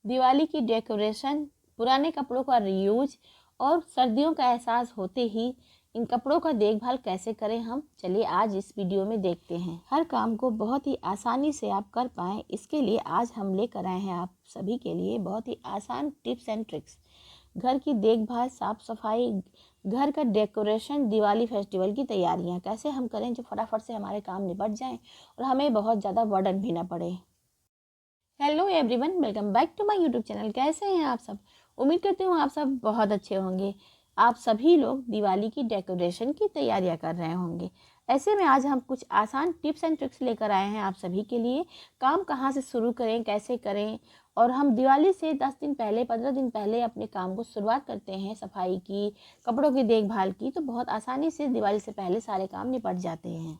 दिवाली की डेकोरेशन, पुराने कपड़ों का रीयूज और सर्दियों का एहसास होते ही इन कपड़ों का देखभाल कैसे करें हम, चलिए आज इस वीडियो में देखते हैं। हर काम को बहुत ही आसानी से आप कर पाएँ, इसके लिए आज हम लेकर आए हैं आप सभी के लिए बहुत ही आसान टिप्स एंड ट्रिक्स। घर की देखभाल, साफ सफाई, घर का डेकोरेशन, दिवाली फेस्टिवल की तैयारियां कैसे हम करें जो फटाफट से हमारे काम निपट जाएं और हमें बहुत ज़्यादा बर्डन भी ना पड़े। Hello everyone, welcome back to my YouTube channel. कैसे हैं आप सब? उम्मीद करती हूँ आप सब बहुत अच्छे होंगे। आप सभी लोग दिवाली की डेकोरेशन की तैयारियां कर रहे होंगे। ऐसे में आज हम कुछ आसान टिप्स एंड ट्रिक्स लेकर आए हैं आप सभी के लिए। काम कहाँ से शुरू करें, कैसे करें, और हम दिवाली से 10 दिन पहले, 15 दिन पहले अपने काम को शुरुआत करते हैं सफाई की, कपड़ों की देखभाल की, तो बहुत आसानी से दिवाली से पहले सारे काम निपट जाते हैं।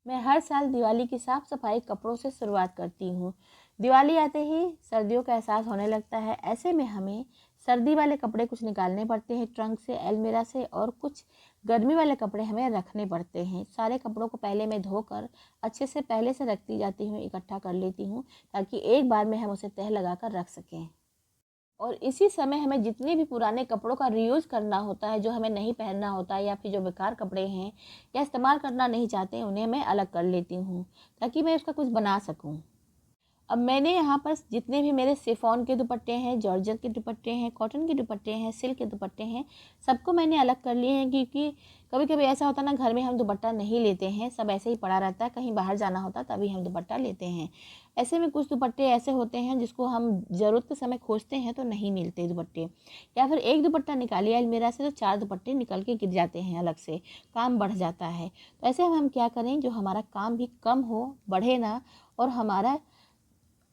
मैं हर साल दिवाली की साफ सफाई कपड़ों से शुरुआत करती हूँ। दिवाली आते ही सर्दियों का एहसास होने लगता है। ऐसे में हमें सर्दी वाले कपड़े कुछ निकालने पड़ते हैं ट्रंक से, अलमीरा से, और कुछ गर्मी वाले कपड़े हमें रखने पड़ते हैं। सारे कपड़ों को पहले मैं धोकर अच्छे से पहले से रखती जाती हूँ, इकट्ठा कर लेती हूँ ताकि एक बार में हम उसे तह लगा कर रख सकें। और इसी समय हमें जितने भी पुराने कपड़ों का रीयूज़ करना होता है, जो हमें नहीं पहनना होता है या फिर जो बेकार कपड़े हैं या इस्तेमाल करना नहीं चाहते, उन्हें मैं अलग कर लेती हूँ ताकि मैं उसका कुछ बना सकूँ। अब मैंने यहाँ पर जितने भी मेरे शिफॉन के दुपट्टे हैं, जॉर्जेट के दुपट्टे हैं, कॉटन के दुपट्टे हैं, सिल्क के दुपट्टे हैं, सबको मैंने अलग कर लिए हैं क्योंकि कभी कभी ऐसा होता है ना, घर में हम दुपट्टा नहीं लेते हैं, सब ऐसे ही पड़ा रहता है, कहीं बाहर जाना होता तभी हम दुपट्टा लेते हैं। ऐसे में कुछ दुपट्टे ऐसे होते हैं जिसको हम ज़रूरत के समय खोजते हैं तो नहीं मिलते दुपट्टे, या फिर एक दुपट्टा निकालिए अलमीरा से तो 4 दुपट्टे निकल के गिर जाते हैं, अलग से काम बढ़ जाता है। तो ऐसे में हम क्या करें, जो हमारा काम भी कम हो, बढ़े ना, और हमारा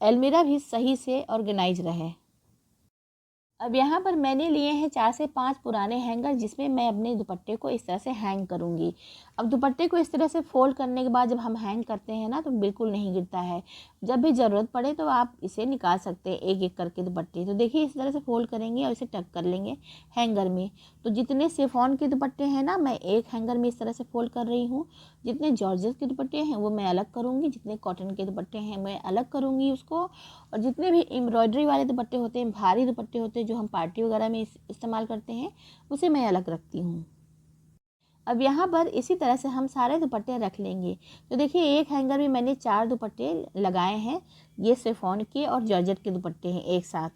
अलमीरा भी सही से ऑर्गेनाइज रहे। अब यहाँ पर मैंने लिए हैं 4 से 5 पुराने हैंगर, जिसमें मैं अपने दुपट्टे को इस तरह से हैंग करूँगी। अब दुपट्टे को इस तरह से फोल्ड करने के बाद जब हम हैंग करते हैं ना, तो बिल्कुल नहीं गिरता है। जब भी ज़रूरत पड़े तो आप इसे निकाल सकते हैं एक एक करके दुपट्टे। तो देखिए, इस तरह से फोल्ड करेंगे और इसे टक कर लेंगे हैंगर में। तो जितने शिफॉन के दुपट्टे हैं ना, मैं एक हैंगर में इस तरह से फोल्ड कर रही हूँ। जितने जॉर्जेट के दुपट्टे हैं वो मैं अलग करूँगी, जितने कॉटन के दुपट्टे हैं मैं अलग करूँगी उसको, और जितने भी एम्ब्रॉयडरी वाले दुपट्टे होते हैं, भारी दुपट्टे होते हैं जो हम पार्टी वगैरह में इस्तेमाल करते हैं, उसे मैं अलग रखती हूँ। अब यहाँ पर इसी तरह से हम सारे दुपट्टे रख लेंगे। तो देखिए, एक हैंगर में मैंने 4 दुपट्टे लगाए हैं। ये शिफॉन के और जॉर्जेट के दुपट्टे हैं एक साथ।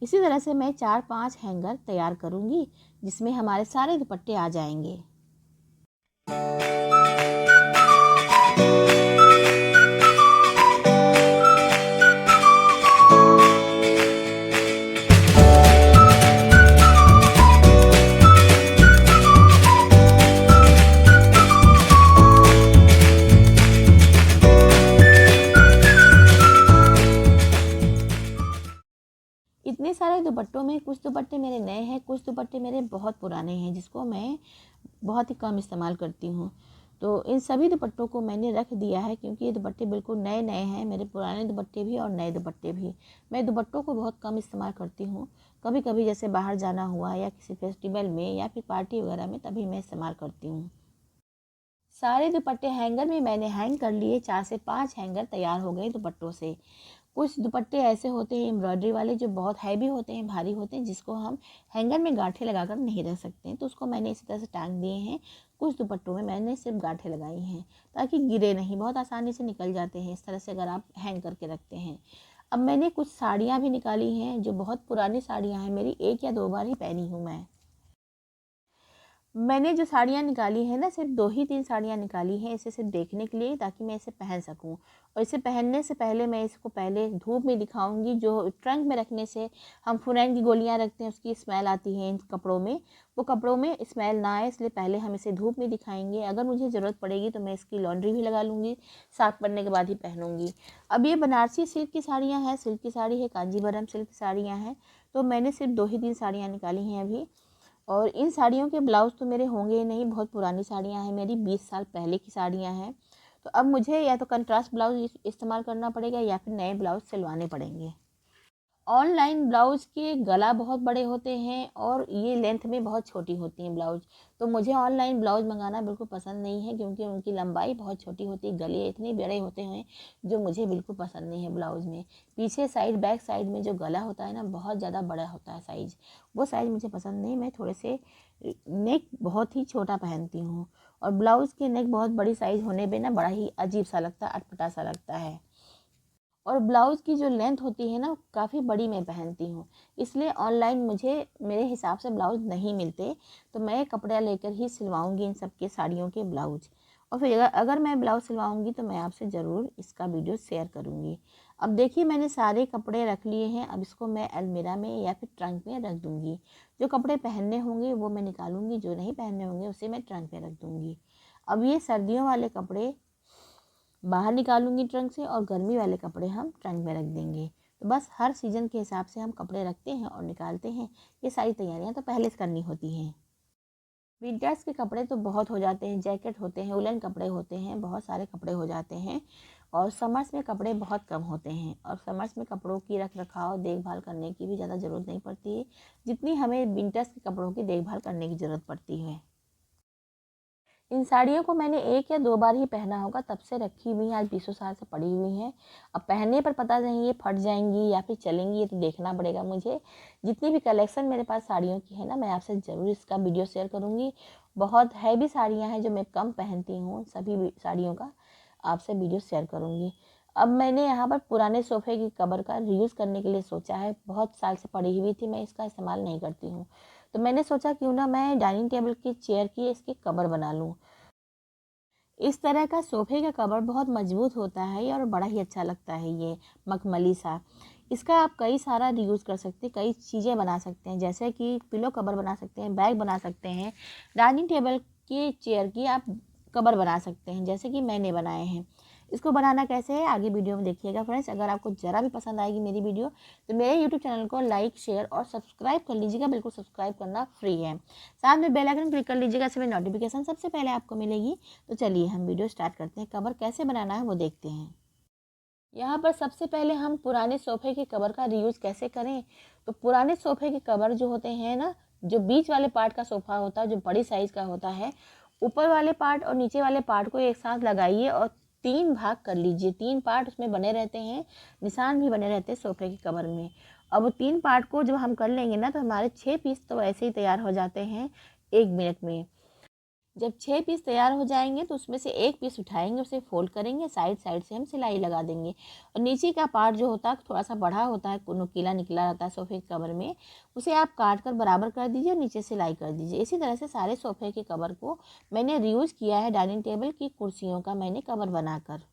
इसी तरह से मैं 4-5 हैंगर तैयार करूँगी जिसमें हमारे सारे दुपट्टे आ जाएंगे। इतने सारे दुपट्टों में कुछ दुपट्टे मेरे नए हैं, कुछ दुपट्टे मेरे बहुत पुराने हैं जिसको मैं बहुत ही कम इस्तेमाल करती हूँ। तो इन सभी दुपट्टों को मैंने रख दिया है क्योंकि ये दुपट्टे बिल्कुल नए नए हैं, मेरे पुराने दुपट्टे भी और नए दुपट्टे भी। मैं दुपट्टों को बहुत कम इस्तेमाल करती हूँ। कभी कभी जैसे बाहर जाना हुआ या किसी फेस्टिवल में या फिर पार्टी वगैरह में, तभी मैं इस्तेमाल करती हूँ। सारे दुपट्टे हैंगर में मैंने हैंग कर लिए। 4 से 5 हैंगर तैयार हो गए दुपट्टों से। कुछ दुपट्टे ऐसे होते हैं एम्ब्रॉयडरी वाले जो बहुत हैवी होते हैं, भारी होते हैं, जिसको हम हैंगर में गांठें लगाकर नहीं रख सकते हैं, तो उसको मैंने इसी तरह से टांग दिए हैं। कुछ दुपट्टों में मैंने सिर्फ गांठें लगाई हैं ताकि गिरे नहीं, बहुत आसानी से निकल जाते हैं इस तरह से अगर आप हैंग करके रखते हैं। अब मैंने कुछ साड़ियाँ भी निकाली हैं जो बहुत पुरानी साड़ियाँ हैं मेरी, 1 या 2 बार ही पहनी हूँ मैं। मैंने जो साड़ियाँ निकाली हैं ना, सिर्फ 2 ही 3 साड़ियाँ निकाली हैं इसे सिर्फ देखने के लिए, ताकि मैं इसे पहन सकूं। और इसे पहनने से पहले मैं इसको पहले धूप में दिखाऊंगी। जो ट्रंक में रखने से हम फुनैन की गोलियां रखते हैं, उसकी स्मेल आती है इन कपड़ों में, वो कपड़ों में स्मेल ना आए, इसलिए पहले हम इसे धूप में दिखाएंगे। अगर मुझे ज़रूरत पड़ेगी तो मैं इसकी लॉन्ड्री भी लगा लूँगी, साफ करने के बाद ही पहनूँगी। अब ये बनारसी सिल्क की साड़ियाँ हैं, सिल्क की साड़ी है, कांजीवरम सिल्क की साड़ियाँ हैं। तो मैंने सिर्फ 2 ही 3 साड़ियाँ निकाली हैं अभी। और इन साड़ियों के ब्लाउज़ तो मेरे होंगे ही नहीं, बहुत पुरानी साड़ियाँ हैं मेरी, 20 साल पहले की साड़ियाँ हैं। तो अब मुझे या तो कंट्रास्ट ब्लाउज इस्तेमाल करना पड़ेगा या फिर नए ब्लाउज सिलवाने पड़ेंगे। ऑनलाइन ब्लाउज़ के गला बहुत बड़े होते हैं और ये लेंथ में बहुत छोटी होती हैं ब्लाउज़। तो मुझे ऑनलाइन ब्लाउज़ मंगाना बिल्कुल पसंद नहीं है, क्योंकि उनकी लंबाई बहुत छोटी होती है, गले इतने बड़े होते हैं जो मुझे बिल्कुल पसंद नहीं है ब्लाउज़ में। पीछे साइड, बैक साइड में जो गला होता है ना, बहुत ज़्यादा बड़ा होता है साइज़, वो साइज़ मुझे पसंद नहीं। मैं थोड़े से नेक बहुत ही छोटा पहनती हूँ, और ब्लाउज़ की नेक बहुत बड़ी साइज़ होने पे ना बड़ा ही अजीब सा लगता है, अटपटा सा लगता है। और ब्लाउज़ की जो लेंथ होती है ना, काफ़ी बड़ी मैं पहनती हूँ, इसलिए ऑनलाइन मुझे मेरे हिसाब से ब्लाउज़ नहीं मिलते। तो मैं कपड़ा लेकर ही सिलवाऊँगी इन सब के साड़ियों के ब्लाउज़। और फिर अगर मैं ब्लाउज़ सिलवाऊँगी तो मैं आपसे ज़रूर इसका वीडियो शेयर करूँगी। अब देखिए, मैंने सारे कपड़े रख लिए हैं। अब इसको मैं अलमीरा में या फिर ट्रंक में रख दूँगी। जो कपड़े पहनने होंगे वो मैं निकालूँगी, जो नहीं पहनने होंगे उसे मैं ट्रंक में रख दूँगी। अब ये सर्दियों वाले कपड़े बाहर निकालूंगी ट्रंक से, और गर्मी वाले कपड़े हम ट्रंक में रख देंगे। तो बस हर सीज़न के हिसाब से हम कपड़े रखते हैं और निकालते हैं। ये सारी तैयारियां तो पहले से करनी होती हैं। विंटर्स के कपड़े तो बहुत हो जाते हैं, जैकेट होते हैं, उलन कपड़े होते हैं, बहुत सारे कपड़े हो जाते हैं। और समर्स में कपड़े बहुत कम होते हैं, और समर्स में कपड़ों की रख रखाव, देखभाल करने की भी ज़्यादा ज़रूरत नहीं पड़ती है, जितनी हमें विंटर्स के कपड़ों की देखभाल करने की ज़रूरत पड़ती है। इन साड़ियों को मैंने 1 या 2 बार ही पहना होगा, तब से रखी हुई हैं, आज बीसों साल से पड़ी हुई हैं। अब पहनने पर पता नहीं ये फट जाएंगी या फिर चलेंगी, ये तो देखना पड़ेगा मुझे। जितनी भी कलेक्शन मेरे पास साड़ियों की है ना, मैं आपसे ज़रूर इसका वीडियो शेयर करूँगी। बहुत हैवी साड़ियाँ हैं जो मैं कम पहनती हूँ, सभी साड़ियों का आपसे वीडियो शेयर करूँगी। अब मैंने यहाँ पर पुराने सोफ़े की कवर का रीयूज़ करने के लिए सोचा है। बहुत साल से पड़ी हुई थी, मैं इसका इस्तेमाल नहीं करती हूँ। तो मैंने सोचा क्यों ना मैं डाइनिंग टेबल की चेयर की इसकी कवर बना लूँ। इस तरह का सोफे का कवर बहुत मजबूत होता है और बड़ा ही अच्छा लगता है, ये मखमली सा। इसका आप कई सारा यूज़ कर सकते हैं, कई चीज़ें बना सकते हैं, जैसे कि पिलो कवर बना सकते हैं, बैग बना सकते हैं, डाइनिंग टेबल की चेयर की आप कवर बना सकते हैं, जैसे कि मैंने बनाए हैं। इसको बनाना कैसे है आगे वीडियो में देखिएगा फ्रेंड्स। अगर आपको ज़रा भी पसंद आएगी मेरी वीडियो तो मेरे यूट्यूब चैनल को लाइक, शेयर और सब्सक्राइब कर लीजिएगा। बिल्कुल सब्सक्राइब करना फ्री है। साथ में बेल आइकन क्लिक कर लीजिएगा, इसमें नोटिफिकेशन सबसे पहले आपको मिलेगी। तो चलिए हम वीडियो स्टार्ट करते हैं। कवर कैसे बनाना है वो देखते हैं। यहाँ पर सबसे पहले हम पुराने सोफ़े के कवर का रीयूज़ कैसे करें। तो पुराने सोफ़े के कवर जो होते हैं ना, जो बीच वाले पार्ट का सोफ़ा होता है, जो बड़ी साइज़ का होता है, ऊपर वाले पार्ट और नीचे वाले पार्ट को एक साथ लगाइए और 3 भाग कर लीजिए। 3 पार्ट उसमें बने रहते हैं, निशान भी बने रहते हैं सोफ़े के कवर में। अब 3 पार्ट को जब हम कर लेंगे ना, तो हमारे 6 पीस तो ऐसे ही तैयार हो जाते हैं 1 मिनट में। जब 6 पीस तैयार हो जाएंगे तो उसमें से 1 पीस उठाएंगे, उसे फोल्ड करेंगे, साइड साइड से हम सिलाई लगा देंगे। और नीचे का पार्ट जो होता है थोड़ा सा बड़ा होता है, नुकीला निकला रहता है सोफे के कवर में, उसे आप काट कर बराबर कर दीजिए और नीचे सिलाई कर दीजिए। इसी तरह से सारे सोफे के कवर को मैंने रीयूज़ किया है। डाइनिंग टेबल की कुर्सियों का मैंने कवर बनाकर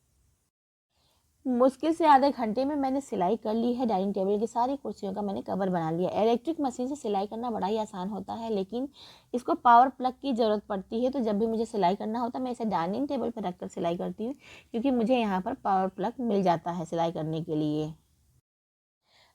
मुश्किल से आधे घंटे में मैंने सिलाई कर ली है। डाइनिंग टेबल की सारी कुर्सियों का मैंने कवर बना लिया। इलेक्ट्रिक मशीन से सिलाई करना बड़ा ही आसान होता है, लेकिन इसको पावर प्लग की ज़रूरत पड़ती है। तो जब भी मुझे सिलाई करना होता है मैं इसे डाइनिंग टेबल पर रखकर सिलाई करती हूँ, क्योंकि मुझे यहाँ पर पावर प्लग मिल जाता है सिलाई करने के लिए।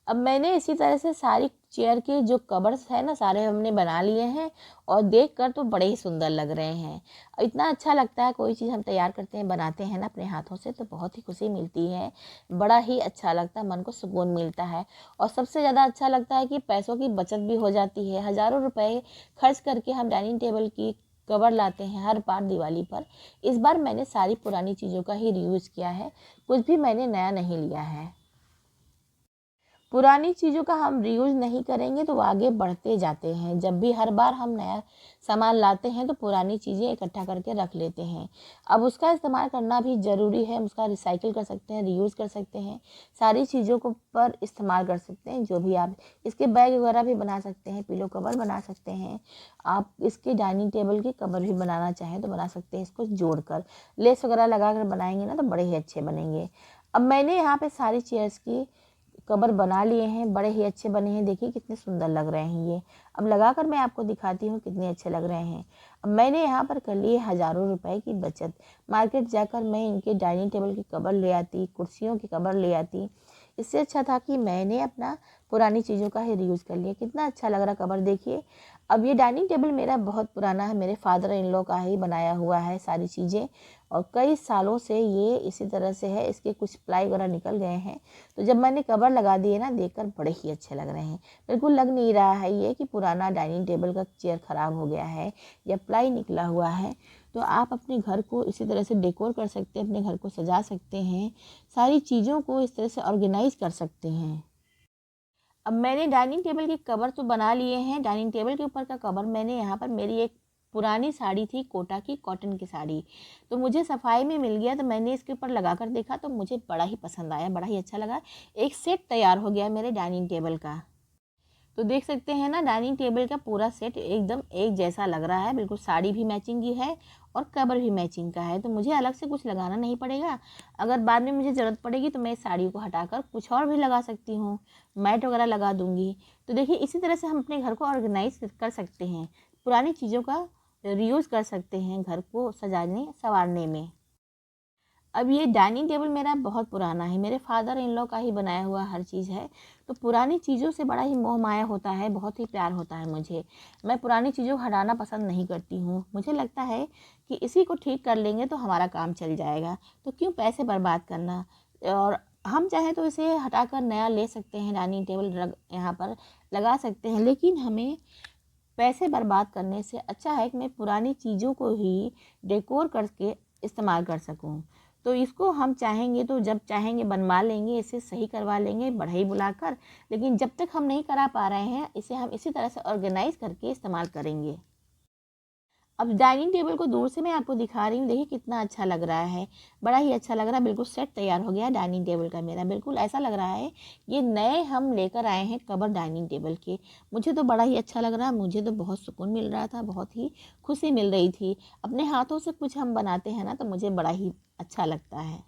अब मैंने इसी तरह से सारी चेयर के जो कवर्स है ना, सारे हमने बना लिए हैं, और देखकर तो बड़े ही सुंदर लग रहे हैं। इतना अच्छा लगता है, कोई चीज़ हम तैयार करते हैं, बनाते हैं ना अपने हाथों से, तो बहुत ही खुशी मिलती है, बड़ा ही अच्छा लगता है, मन को सुकून मिलता है। और सबसे ज़्यादा अच्छा लगता है कि पैसों की बचत भी हो जाती है। हज़ारों रुपए खर्च करके हम डाइनिंग टेबल की कवर लाते हैं हर बार दिवाली पर। इस बार मैंने सारी पुरानी चीज़ों का ही रीयूज़ किया है, कुछ भी मैंने नया नहीं लिया है। पुरानी चीज़ों का हम रीयूज़ नहीं करेंगे तो वो आगे बढ़ते जाते हैं। जब भी हर बार हम नया सामान लाते हैं तो पुरानी चीज़ें इकट्ठा करके रख लेते हैं। अब उसका इस्तेमाल करना भी ज़रूरी है। हम उसका रिसाइकिल कर सकते हैं, रीयूज़ कर सकते हैं, सारी चीज़ों को पर इस्तेमाल कर सकते हैं। जो भी आप इसके बैग वगैरह भी बना सकते हैं, पिलो कवर बना सकते हैं, आप इसके डाइनिंग टेबल के कवर भी बनाना चाहें तो बना सकते हैं। इसको जोड़कर लेस वगैरह लगा कर बनाएंगे ना तो बड़े ही अच्छे बनेंगे। अब मैंने यहाँ पे सारी चेयर्स की कवर बना लिए हैं, बड़े ही अच्छे बने हैं। देखिए कितने सुंदर लग रहे हैं ये। अब लगाकर मैं आपको दिखाती हूँ कितने अच्छे लग रहे हैं। अब मैंने यहाँ पर कर लिए हज़ारों रुपए की बचत। मार्केट जाकर मैं इनके डाइनिंग टेबल की कवर ले आती, कुर्सियों की कवर ले आती। इससे अच्छा था कि मैंने अपना पुरानी चीज़ों का ही रीयूज़ कर लिया। कितना अच्छा लग रहा कवर देखिए। अब ये डाइनिंग टेबल मेरा बहुत पुराना है, मेरे फादर इन लॉ का ही बनाया हुआ है सारी चीज़ें, और कई सालों से ये इसी तरह से है, इसके कुछ प्लाई वगैरह निकल गए हैं। तो जब मैंने कवर लगा दिए ना, देखकर बड़े ही अच्छे लग रहे हैं। बिल्कुल लग नहीं रहा है ये कि पुराना डाइनिंग टेबल का चेयर ख़राब हो गया है या प्लाई निकला हुआ है। तो आप अपने घर को इसी तरह से डेकोर कर सकते हैं, अपने घर को सजा सकते हैं, सारी चीज़ों को इस तरह से ऑर्गेनाइज कर सकते हैं। अब मैंने डाइनिंग टेबल के कवर तो बना लिए हैं। डाइनिंग टेबल के ऊपर का कवर मैंने यहाँ पर, मेरी एक पुरानी साड़ी थी कोटा की, कॉटन की साड़ी, तो मुझे सफाई में मिल गया, तो मैंने इसके ऊपर लगा कर देखा तो मुझे बड़ा ही पसंद आया, बड़ा ही अच्छा लगा। एक सेट तैयार हो गया मेरे डाइनिंग टेबल का। तो देख सकते हैं ना, डाइनिंग टेबल का पूरा सेट एकदम एक जैसा लग रहा है। बिल्कुल साड़ी भी मैचिंग की है और कवर भी मैचिंग का है, तो मुझे अलग से कुछ लगाना नहीं पड़ेगा। अगर बाद में मुझे ज़रूरत पड़ेगी तो मैं इस साड़ी को हटाकर कुछ और भी लगा सकती हूँ, मैट वगैरह लगा दूँगी। तो देखिए इसी तरह से हम अपने घर को ऑर्गेनाइज कर सकते हैं, पुरानी चीज़ों का रीयूज़ कर सकते हैं घर को सजाने संवारने में। अब ये डाइनिंग टेबल मेरा बहुत पुराना है, मेरे फादर इन लॉ का ही बनाया हुआ हर चीज़ है। तो पुरानी चीज़ों से बड़ा ही मोह माया होता है, बहुत ही प्यार होता है मुझे। मैं पुरानी चीज़ों को हटाना पसंद नहीं करती हूँ। मुझे लगता है कि इसी को ठीक कर लेंगे तो हमारा काम चल जाएगा, तो क्यों पैसे बर्बाद करना। और हम चाहें तो इसे हटाकर नया ले सकते हैं, डाइनिंग टेबल यहाँ पर लगा सकते हैं, लेकिन हमें पैसे बर्बाद करने से अच्छा है कि मैं पुरानी चीज़ों को ही डेकोर करके इस्तेमाल कर सकूं। तो इसको हम चाहेंगे तो जब चाहेंगे बनवा लेंगे, इसे सही करवा लेंगे बढ़ई बुलाकर, लेकिन जब तक हम नहीं करा पा रहे हैं इसे हम इसी तरह से ऑर्गेनाइज करके इस्तेमाल करेंगे। अब डाइनिंग टेबल को दूर से मैं आपको दिखा रही हूँ, देखिए कितना अच्छा लग रहा है, बड़ा ही अच्छा लग रहा है। बिल्कुल सेट तैयार हो गया डाइनिंग टेबल का मेरा, बिल्कुल ऐसा लग रहा है ये नए हम लेकर आए हैं कवर डाइनिंग टेबल के। मुझे तो बड़ा ही अच्छा लग रहा है, मुझे तो बहुत सुकून मिल रहा था, बहुत ही खुशी मिल रही थी। अपने हाथों से कुछ हम बनाते हैं ना, तो मुझे बड़ा ही अच्छा लगता है।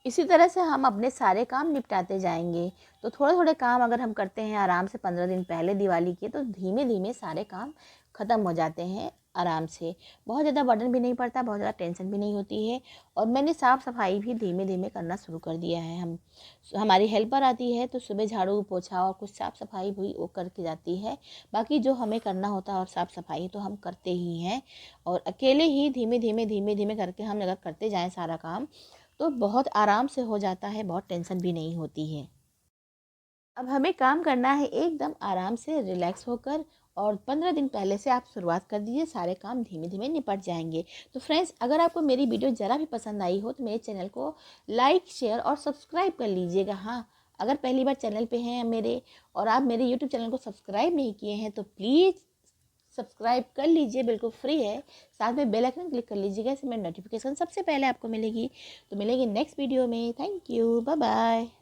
इसी तरह से हम अपने सारे काम निपटाते जाएंगे। तो थोड़े थोड़े काम अगर हम करते हैं आराम से, 15 दिन पहले दिवाली के, तो धीमे धीमे सारे काम ख़त्म हो जाते हैं आराम से। बहुत ज़्यादा बर्डन भी नहीं पड़ता, बहुत ज़्यादा टेंशन भी नहीं होती है। और मैंने साफ़ सफाई भी धीमे धीमे करना शुरू कर दिया है। हमारी हेल्पर आती है तो सुबह झाड़ू पोछा और कुछ साफ़ सफाई भी वो करके जाती है। बाकी जो हमें करना होता है और साफ़ सफाई तो हम करते ही हैं। और अकेले ही धीमे धीमे करके हम अगर करते जाएँ सारा काम, तो बहुत आराम से हो जाता है, बहुत टेंशन भी नहीं होती है। अब हमें काम करना है एकदम आराम से रिलैक्स होकर, और 15 दिन पहले से आप शुरुआत कर दीजिए, सारे काम धीमे धीमे निपट जाएंगे। तो फ्रेंड्स, अगर आपको मेरी वीडियो ज़रा भी पसंद आई हो तो मेरे चैनल को लाइक शेयर और सब्सक्राइब कर लीजिएगा। हाँ, अगर पहली बार चैनल पे हैं मेरे और आप मेरे यूट्यूब चैनल को सब्सक्राइब नहीं किए हैं तो प्लीज़ सब्सक्राइब कर लीजिए, बिल्कुल फ्री है। साथ में बेल आइकन क्लिक कर लीजिएगा, इससे मेरी नोटिफिकेशन सबसे पहले आपको मिलेगी। तो मिलेंगे नेक्स्ट वीडियो में। Thank you, bye bye.